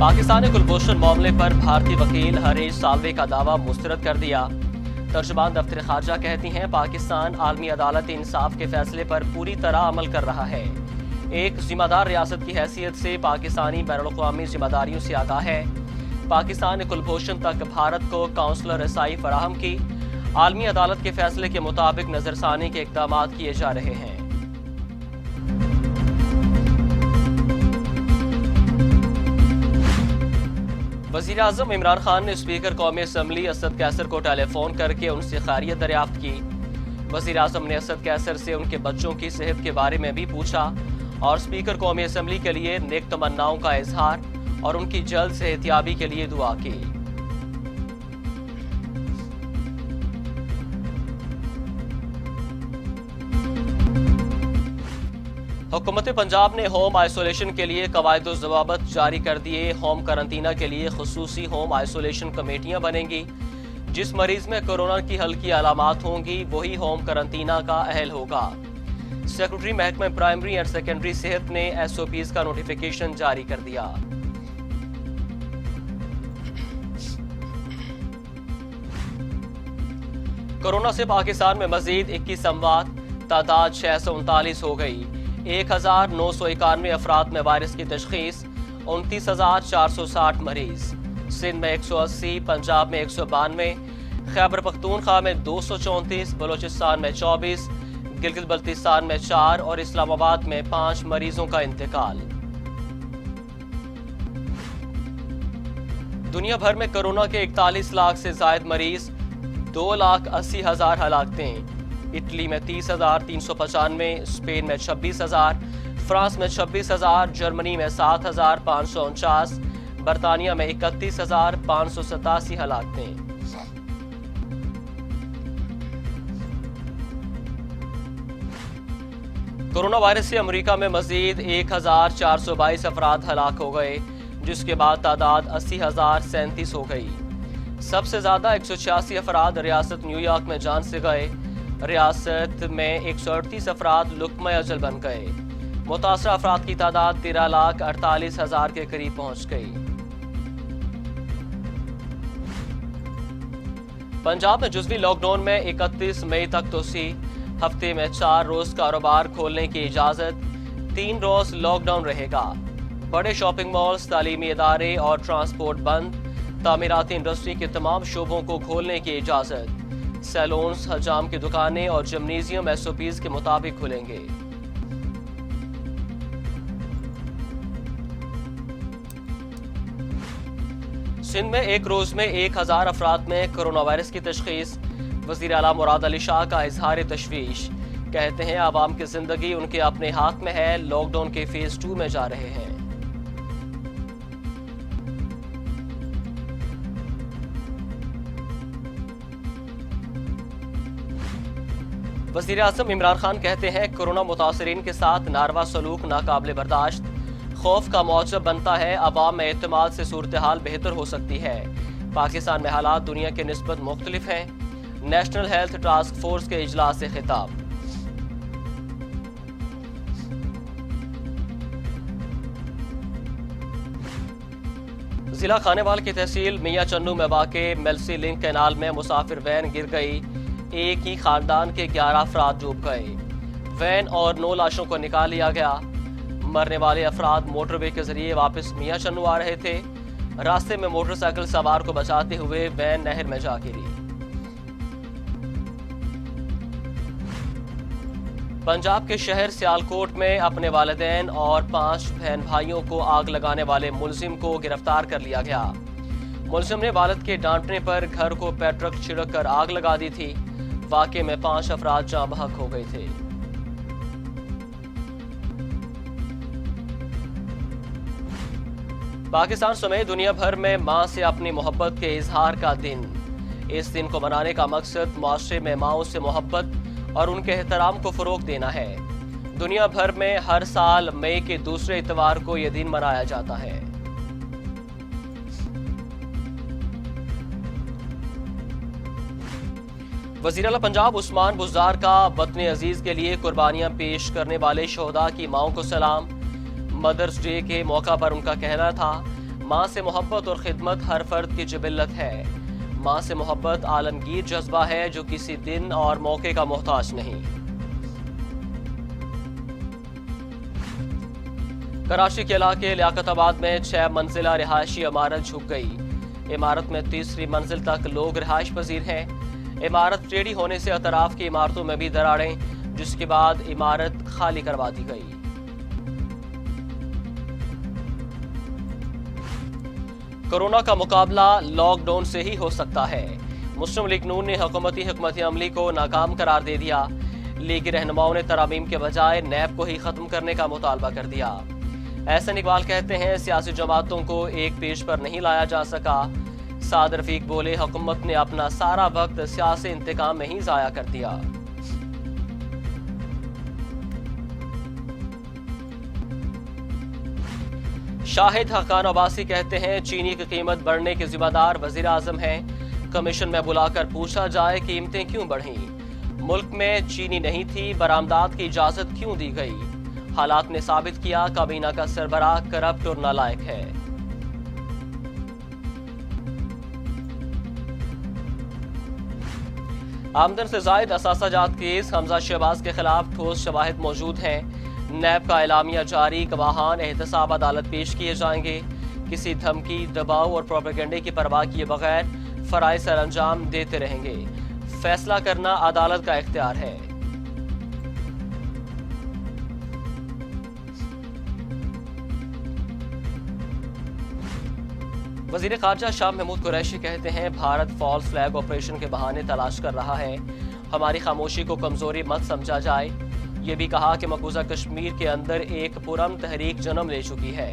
पाकिस्तान ने कुलभूषण मामले पर भारतीय वकील हरीश साल्वे का दावा मुस्तरद कर दिया। तर्जुमान दफ्तर खारजा कहती हैं पाकिस्तान आलमी अदालत इंसाफ के फैसले पर पूरी तरह अमल कर रहा है। एक जिम्मेदार रियासत की हैसियत से पाकिस्तानी बैनुल-अक़वामी जिम्मेदारियों से आगाह है। पाकिस्तान ने कुलभूषण तक भारत को काउंसलर रसाई फराहम की। आलमी अदालत के फैसले के मुताबिक नजरसानी के इक़दाम किए जा रहे हैं। वज़ीर आज़म इमरान खान ने स्पीकर कौमी असम्बली असद कैसर को टेलीफोन करके उनसे खैरियत दरियाफ्त की। वज़ीर आज़म ने असद कैसर से उनके बच्चों की सेहत के बारे में भी पूछा और स्पीकर कौमी असम्बली के लिए नेक तमन्नाओं का इजहार और उनकी जल्द सेहतियाबी के लिए दुआ की। हुकूमत पंजाब ने होम आइसोलेशन के लिए कवायद ज़वाबित जारी कर दिए। होम करंतना के लिए खुसूसी होम आइसोलेशन कमेटियां बनेंगी। जिस मरीज में कोरोना की हल्की अलामात होंगी वही होम करंतना का अहल होगा। सेक्रेटरी महकमा प्राइमरी एंड सेकेंडरी सेहत ने SOPs का नोटिफिकेशन जारी कर दिया। कोरोना से पाकिस्तान में मजीद 21 अमवात, तादाद 639 हो गई। 1991 अफराद में वायरस की तशखीस, 29,460 मरीज। सिंध में 180, पंजाब में 192, खैबर पख्तूनख्वा में 234, बलोचिस्तान में 24, गिलगित बल्तिस्तान में 4 और इस्लामाबाद में 5 मरीजों का इंतकाल। दुनिया भर में कोरोना के 41 लाख से जायद मरीज, 2,80,000 हलाकतें। इटली में 30,395, स्पेन में 26,000, फ्रांस में 26,000, जर्मनी में 7,549, बरतानिया में 31,587 हलाकतें। कोरोना वायरस से अमेरिका में मजीद 1,422 अफराद हलाक हो गए, जिसके बाद तादाद 80,037 हो गई। सबसे ज्यादा 186 अफराद रियासत न्यूयॉर्क में जान से गए। रियासत में 138 अफराद लुक्मा अजल बन गए। मुतासरा अफराद की तादाद 13,48,000 के करीब पहुंच गई। पंजाब में जुज़वी लॉकडाउन में 31 मई तक तोसी। हफ्ते में 4 रोज कारोबार खोलने की इजाजत, 3 रोज लॉकडाउन रहेगा। बड़े शॉपिंग मॉल्स, तालीमी इदारे और ट्रांसपोर्ट बंद। तामीराती इंडस्ट्री के तमाम शोबों को खोलने की इजाजत। सैलून्स, हजाम की दुकानें और जिम्नेजियम SOPs के मुताबिक खुलेंगे। सिंध में एक रोज में 1,000 अफराद में कोरोना वायरस की तशखीस। वजीर आला मुराद अली शाह का इजहार तशवीश। कहते हैं आवाम की जिंदगी उनके अपने हाथ में है। लॉकडाउन के फेज 2 में जा रहे हैं। वज़ीर आज़म इमरान खान कहते हैं कोरोना मुतासरीन के साथ नारवा सलूक नाकाबिले बर्दाश्त। खौफ का मौजब बनता है। अवाम में एतमाद से सूरत हाल बेहतर हो सकती है। पाकिस्तान में हालात दुनिया के निस्बत मुख्तलिफ हैं। नेशनल हेल्थ टास्क फोर्स के इजलास से खिताब। जिला खानेवाल की तहसील मियां चन्नू में वाक़े मेल्सी लिंक कैनाल में मुसाफिर वैन गिर गई। एक ही खानदान के 11 अफराद डूब गए। वैन और 9 लाशों को निकाल लिया गया। मरने वाले अफराद मोटरवे के जरिए वापस मियां चन्नू आ रहे थे। रास्ते में मोटरसाइकिल सवार को बचाते हुए वैन नहर में जा गिरी। पंजाब के शहर सियालकोट में अपने वालिदैन और 5 बहन भाइयों को आग लगाने वाले मुलजिम को गिरफ्तार कर लिया गया। मुलजिम ने वालिद के डांटने पर घर को पेट्रोल छिड़क कर आग लगा दी थी। वाक़े में 5 अफराद जाँ बहक हो गए थे। पाकिस्तान समेत दुनिया भर में माँ से अपनी मोहब्बत के इजहार का दिन। इस दिन को मनाने का मकसद मुआशरे में माँओं से मोहब्बत और उनके एहतराम को फरोग देना है। दुनिया भर में हर साल मई के दूसरे इतवार को यह दिन मनाया जाता है। वज़ीर आला पंजाब उस्मान बुज़दार का वतन अजीज के लिए कुर्बानियां पेश करने वाले शोहदा की माओं को सलाम। मदर्स डे के मौका पर उनका कहना था, माँ से मोहब्बत और खिदमत हर फर्द की जिबिल्लत है। माँ से मोहब्बत आलमगीर जज्बा है जो किसी दिन और मौके का मोहताज नहीं। कराची के इलाके लियाकताबाद में 6 मंजिला रिहायशी इमारत झुक गई। इमारत में तीसरी मंजिल तक लोग रिहाइश पजीर हैं। इमारत टेढ़ी होने से अतराफ की इमारतों में भी दरारें, जिसके बाद इमारत खाली करवा दी गई। कोरोना का मुकाबला लॉकडाउन से ही हो सकता है। मुस्लिम लीग नून ने हुकूमती हिकमत अमली को नाकाम करार दे दिया। लीगी रहनुमाओं ने तरामीम के बजाय नैब को ही खत्म करने का मुतालबा कर दिया। एहसन इकबाल कहते हैं सियासी जमातों को एक पेज पर नहीं लाया जा सका। साद रफीक बोले हुकूमत ने अपना सारा वक्त सियासी इंतकाम में ही जाया कर दिया। शाहिद हक्कान अब्बासी कहते हैं चीनी की कीमत बढ़ने के जिम्मेदार वजीर आजम हैं। कमीशन में बुलाकर पूछा जाए कीमतें क्यों बढ़ी। मुल्क में चीनी नहीं थी, बरामदात की इजाजत क्यों दी गई। हालात ने साबित किया काबीना का सरबराह करप्ट और नालायक है। आमदन से जायद असासाजात केस हमजा शहबाज के खिलाफ ठोस शवाहिद मौजूद हैं। नैब का एलामिया जारी, गवाहान एहतसाब अदालत पेश किए जाएंगे। किसी धमकी, दबाव और प्रोपेगेंडे की परवाह किए बगैर फराइज सर अंजाम देते रहेंगे। फैसला करना अदालत का इख्तियार है। वजीर खारजा शाह महमूद कुरैशी कहते हैं भारत फॉल्स फ्लैग ऑपरेशन के बहाने तलाश कर रहा है। हमारी खामोशी को कमजोरी मत समझा जाए। ये भी कहा कि मकबूजा कश्मीर के अंदर एक पुरअमन तहरीक जन्म ले चुकी है।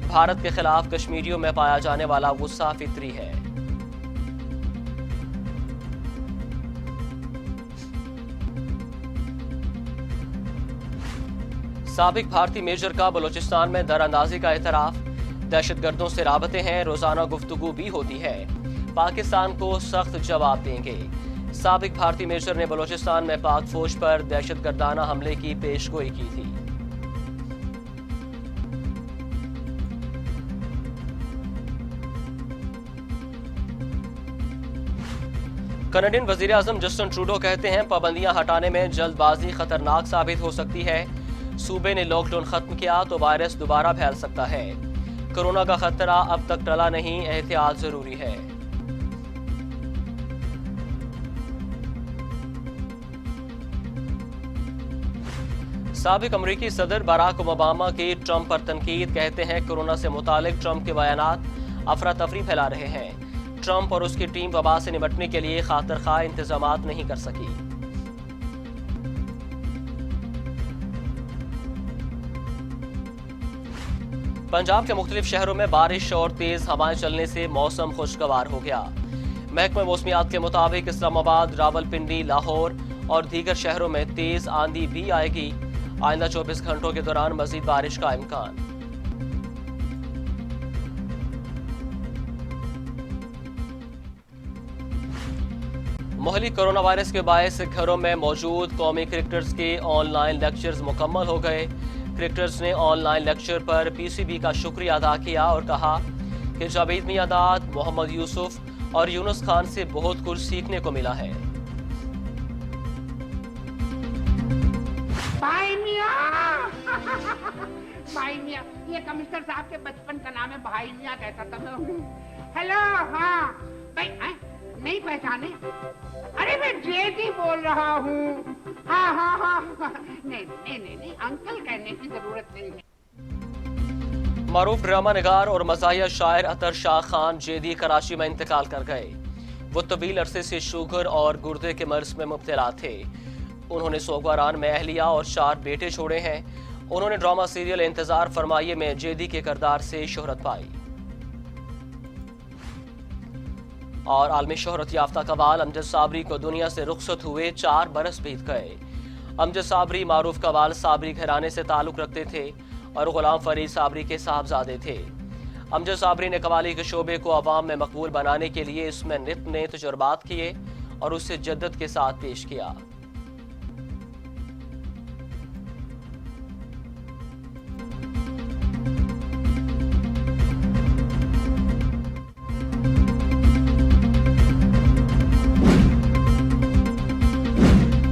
भारत के खिलाफ कश्मीरियों में पाया जाने वाला गुस्सा फितरी है। साबिक भारतीय मेजर का बलूचिस्तान में दरअंदाजी का एतराफ। दहशतगर्दों से राबते हैं, रोजाना गुफ्तगू भी होती है। पाकिस्तान को सख्त जवाब देंगे। साबिक भारतीय मेजर ने बलूचिस्तान में पाक फौज पर दहशतगर्दाना हमले की पेशगोई की थी। कनाडियन वजीर आजम जस्टिन ट्रूडो कहते हैं पाबंदियां हटाने में जल्दबाजी खतरनाक साबित हो सकती है। सूबे ने लॉकडाउन खत्म किया तो वायरस दोबारा फैल सकता है। कोरोना का खतरा अब तक टला नहीं, एहतियात जरूरी है। साबिक अमरीकी सदर बराक ओबामा की ट्रंप पर तनकीद। कहते हैं कोरोना से मुतालिक ट्रंप के बयानात अफरा तफरी फैला रहे हैं। ट्रंप और उसकी टीम वबा से निपटने के लिए खातिर खा इंतजामात नहीं कर सकी। पंजाब के मुख्तलिफ शहरों में बारिश और तेज हवाएं चलने से मौसम खुशगवार हो गया। महकमा मौसमियात के मुताबिक इस्लामाबाद, रावलपिंडी, लाहौर और दीगर शहरों में तेज आंधी भी आएगी। आइंदा 24 घंटों के दौरान मजीद बारिश का इम्कान। मोहल्ली कोरोना वायरस के बायस घरों में मौजूद कौमी क्रिकेटर्स के ऑनलाइन लेक्चर्स मुकम्मल हो गए। क्रिकेटर्स ने ऑनलाइन लेक्चर पर पीसीबी का शुक्रिया अदा किया और कहा कि जावेद मियादाद, मोहम्मद यूसुफ और यूनुस खान से बहुत कुछ सीखने को मिला है। भाई मियां भाई मियां, ये कमिश्नर साहब के बचपन का नाम है, भाई मियां कहता था मैं। हेलो, हाँ भाई, नहीं पहचाने? अरे मैं जेदी बोल रहा हूँ। हाँ हाँ हाँ, नहीं, अंकल कहने की जरूरत नहीं है। मारूफ ड्रामा निगार और मज़ाहिया शायर अतर शाह खान जेदी कराची में इंतकाल कर गए। वो तवील अरसे से शुगर और गुर्दे के मर्ज में मुब्तला थे। उन्होंने सोगवारान में अहलिया और 4 बेटे छोड़े हैं। उन्होंने ड्रामा सीरियल इंतजार फरमाइए में जेदी के किरदार से शोहरत पाई। और आलमी शोहरत याफ्ता कवाल अमजद साबरी को दुनिया से रुखसत हुए 4 बरस बीत गए। अमजद साबरी मारूफ कवाल साबरी घराने से ताल्लुक रखते थे और गुलाम फरीद साबरी के साहबजादे थे। अमजद साबरी ने कवाली के शोबे को अवाम में मकबूल बनाने के लिए इसमें नित नए तजुर्बात किए और उसे जद्दत के साथ पेश किया।